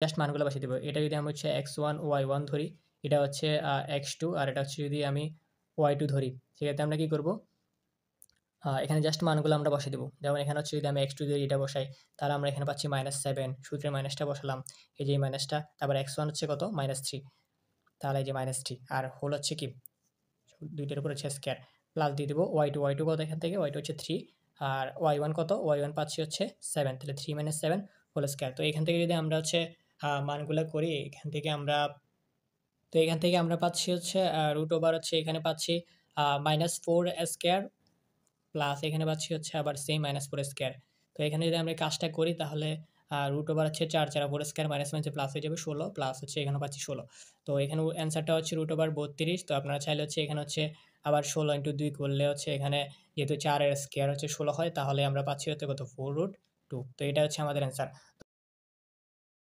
Just মানগুলো বসিয়ে দেবো। এটা যদি আমি হচ্ছে x1 y1 ধরি, এটা হচ্ছে x2 আর এটা হচ্ছে যদি আমি y2 ধরি, সেক্ষেত্রে আমরা কি করব? এখানে জাস্ট মানগুলো আমরা বসিয়ে দেবো। যেমন এখানে হচ্ছে যদি আমি x2 দিয়ে এটা বসাই, তাহলে আমরা এখানে পাচ্ছি -7, সূত্রে মাইনাসটা বসালাম। এই যে এই মাইনাসটা, তারপর x1 হচ্ছে কত? -3, তাহলে এই যে -3 আর হোল হচ্ছে কি? ২ টার উপর হচ্ছে স্কয়ার, প্লাস দিয়ে দেবো y2 কত এখান থেকে? y2 হচ্ছে 3 আর y1 কত? y1 পাচ্ছি হচ্ছে 7, তাহলে 3 - 7 হোল স্কয়ার। তো এখান থেকে যদি আমরা হচ্ছে মানগুলা করি, এখান থেকে আমরা পাচ্ছি হচ্ছে রুট ওভার হচ্ছে এখানে পাচ্ছি -4 স্কয়ার প্লাস এখানে পাচ্ছি হচ্ছে আবার সেম -4 স্কয়ার। তো এখানে যদি আমরা এই কাজটা করি তাহলে রুট ওভার হচ্ছে 4, 4 4 স্কয়ার মাইনাস মাইনাসে প্লাস হয়ে যাবে 16 প্লাস হচ্ছে এখানে পাচ্ছি 16। তো এখানে অ্যান্সারটা হচ্ছে রুট ওভার 32। তো আপনারা চাইলে হচ্ছে এখানে হচ্ছে আবার 16 ইনটু 2 করলে হচ্ছে এখানে যেহেতু 4 এর স্কয়ার হচ্ছে 16 হয়, তাহলে আমরা পাচ্ছি হচ্ছে কত? 4√2। তো এটা হচ্ছে আমাদের অ্যান্সার।